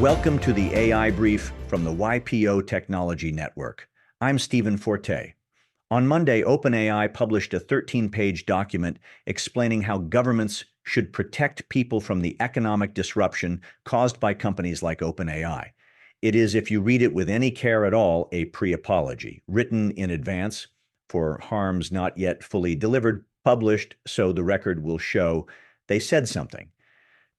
Welcome to the AI Brief from the YPO Technology Network. I'm Stephen Forte. On Monday, OpenAI published a 13-page document explaining how governments should protect people from the economic disruption caused by companies like OpenAI. It is, if you read it with any care at all, a pre-apology, written in advance for harms not yet fully delivered, published so the record will show they said something.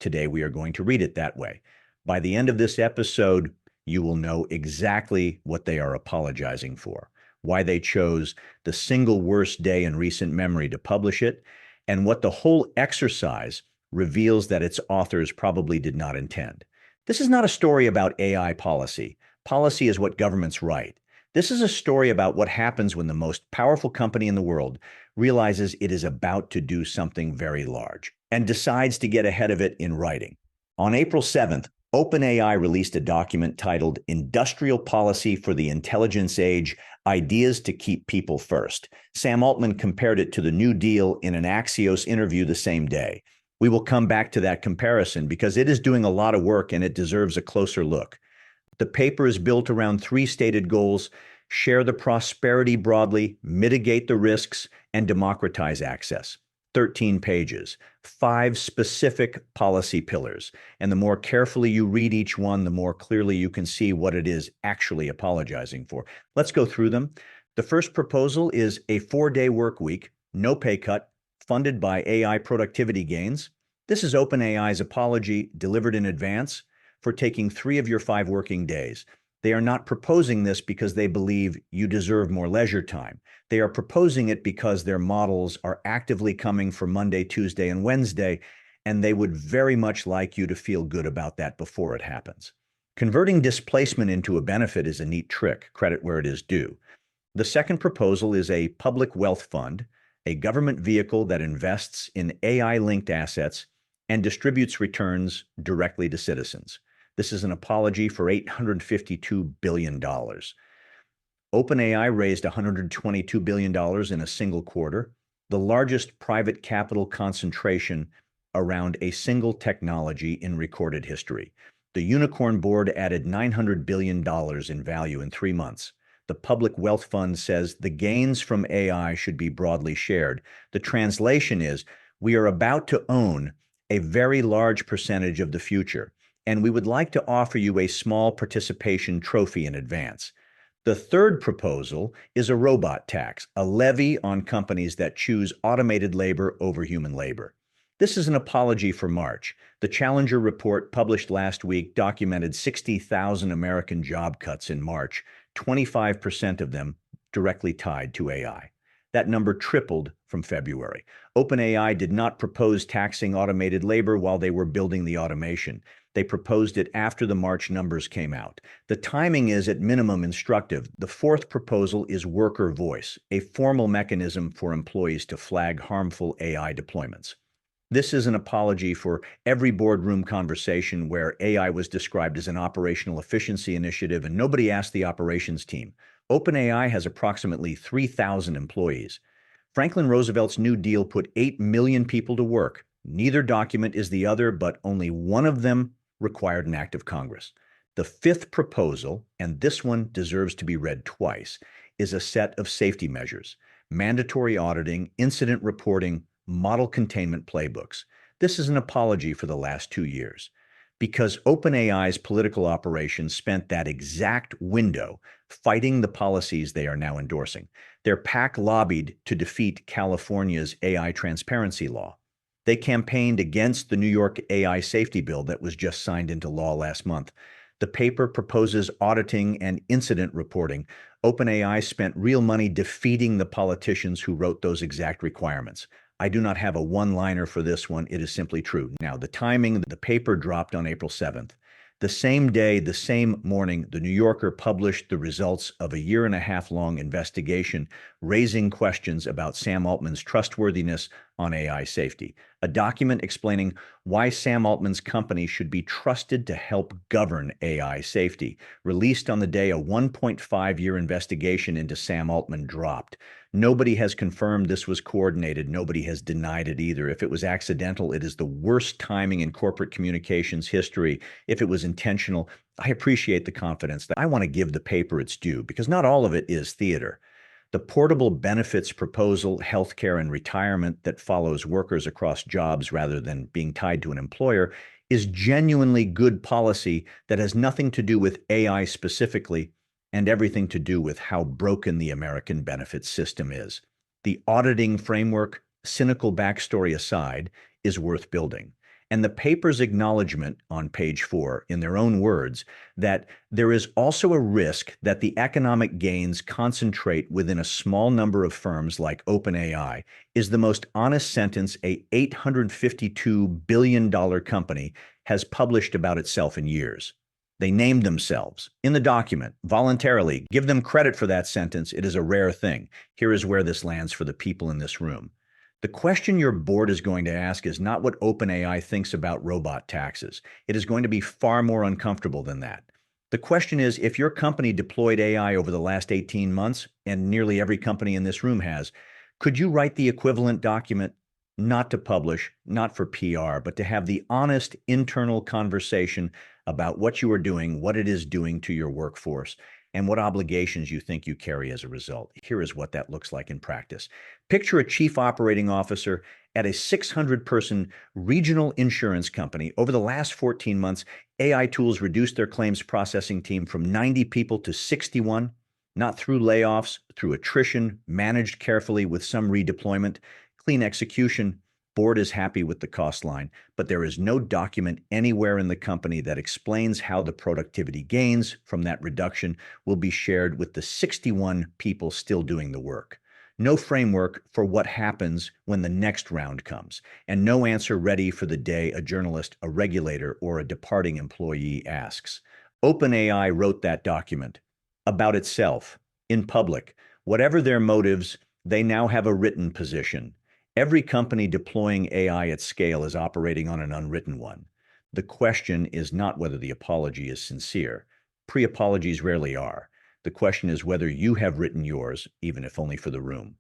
Today, we are going to read it that way. By the end of this episode, you will know exactly what they are apologizing for, why they chose the single worst day in recent memory to publish it, and what the whole exercise reveals that its authors probably did not intend. This is not a story about AI policy. Policy is what governments write. This is a story about what happens when the most powerful company in the world realizes it is about to do something very large and decides to get ahead of it in writing. On April 7th, OpenAI released a document titled Industrial Policy for the Intelligence Age, Ideas to Keep People First. Sam Altman compared it to the New Deal in an Axios interview the same day. We will come back to that comparison because it is doing a lot of work and it deserves a closer look. The paper is built around three stated goals: share the prosperity broadly, mitigate the risks, and democratize access. 13 pages, 5 specific policy pillars. And the more carefully you read each one, the more clearly you can see what it is actually apologizing for. Let's go through them. The first proposal is a 4-day work week, no pay cut, funded by AI productivity gains. This is OpenAI's apology delivered in advance for taking 3 of your 5 working days. They are not proposing this because they believe you deserve more leisure time. They are proposing it because their models are actively coming for Monday, Tuesday, and Wednesday, and they would very much like you to feel good about that before it happens. Converting displacement into a benefit is a neat trick, credit where it is due. The second proposal is a public wealth fund, a government vehicle that invests in AI-linked assets and distributes returns directly to citizens. This is an apology for $852 billion. OpenAI raised $122 billion in a single quarter, the largest private capital concentration around a single technology in recorded history. The unicorn board added $900 billion in value in 3 months. The public wealth fund says the gains from AI should be broadly shared. The translation is, we are about to own a very large percentage of the future, and we would like to offer you a small participation trophy in advance. The third proposal is a robot tax, a levy on companies that choose automated labor over human labor. This is an apology for March. The Challenger report published last week documented 60,000 American job cuts in March, 25% of them directly tied to AI. That number tripled from February. OpenAI did not propose taxing automated labor while they were building the automation. They proposed it after the March numbers came out. The timing is at minimum instructive. The fourth proposal is worker voice, a formal mechanism for employees to flag harmful AI deployments. This is an apology for every boardroom conversation where AI was described as an operational efficiency initiative and nobody asked the operations team. OpenAI has approximately 3,000 employees. Franklin Roosevelt's New Deal put 8 million people to work. Neither document is the other, but only one of them required an act of Congress. The fifth proposal, and this one deserves to be read twice, is a set of safety measures: mandatory auditing, incident reporting, model containment playbooks. This is an apology for the last 2 years, because OpenAI's political operations spent that exact window fighting the policies they are now endorsing. Their PAC lobbied to defeat California's AI transparency law. They campaigned against the New York AI safety bill that was just signed into law last month. The paper proposes auditing and incident reporting. OpenAI spent real money defeating the politicians who wrote those exact requirements. I do not have a one-liner for this one. It is simply true. Now, the timing, the paper dropped on April 7th. The same day, the same morning, the New Yorker published the results of a 1.5-year-long investigation raising questions about Sam Altman's trustworthiness, on AI safety, a document explaining why Sam Altman's company should be trusted to help govern AI safety, released on the day a 1.5-year investigation into Sam Altman dropped. Nobody has confirmed this was coordinated. Nobody has denied it either. If it was accidental, it is the worst timing in corporate communications history. If it was intentional, I appreciate the confidence that I want to give the paper its due, because not all of it is theater. The portable benefits proposal, healthcare and retirement that follows workers across jobs rather than being tied to an employer, is genuinely good policy that has nothing to do with AI specifically and everything to do with how broken the American benefits system is. The auditing framework, cynical backstory aside, is worth building. And the paper's acknowledgement on page 4, in their own words, that there is also a risk that the economic gains concentrate within a small number of firms like OpenAI is the most honest sentence a $852 billion company has published about itself in years. They named themselves in the document voluntarily. Give them credit for that sentence. It is a rare thing. Here is where this lands for the people in this room. The question your board is going to ask is not what OpenAI thinks about robot taxes. It is going to be far more uncomfortable than that. The question is, if your company deployed AI over the last 18 months, and nearly every company in this room has, could you write the equivalent document, not to publish, not for PR, but to have the honest internal conversation about what you are doing, what it is doing to your workforce, and what obligations you think you carry as a result? Here is what that looks like in practice. Picture a chief operating officer at a 600-person regional insurance company. Over the last 14 months, AI tools reduced their claims processing team from 90 people to 61, not through layoffs, through attrition, managed carefully with some redeployment, clean execution. Board is happy with the cost line, but there is no document anywhere in the company that explains how the productivity gains from that reduction will be shared with the 61 people still doing the work. No framework for what happens when the next round comes, and no answer ready for the day a journalist, a regulator, or a departing employee asks. OpenAI wrote that document about itself, in public. Whatever their motives, they now have a written position. Every company deploying AI at scale is operating on an unwritten one. The question is not whether the apology is sincere. Pre-apologies rarely are. The question is whether you have written yours, even if only for the room.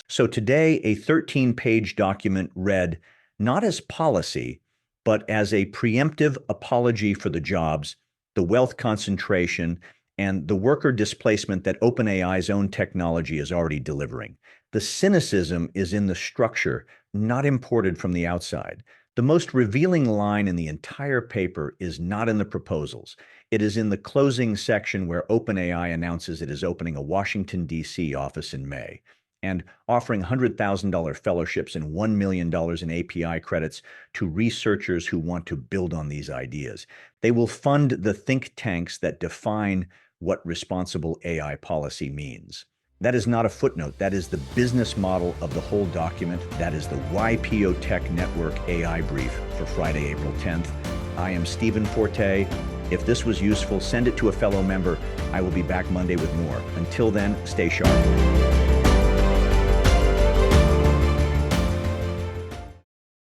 So today, a 13-page document read not as policy, but as a preemptive apology for the jobs, the wealth concentration, and the worker displacement that OpenAI's own technology is already delivering. The cynicism is in the structure, not imported from the outside. The most revealing line in the entire paper is not in the proposals. It is in the closing section where OpenAI announces it is opening a Washington, D.C. office in May and offering $100,000 fellowships and $1 million in API credits to researchers who want to build on these ideas. They will fund the think tanks that define what responsible AI policy means. That is not a footnote. That is the business model of the whole document. That is the YPO Tech Network AI brief for Friday, April 10th. I am Stephen Forte. If this was useful, send it to a fellow member. I will be back Monday with more. Until then, stay sharp.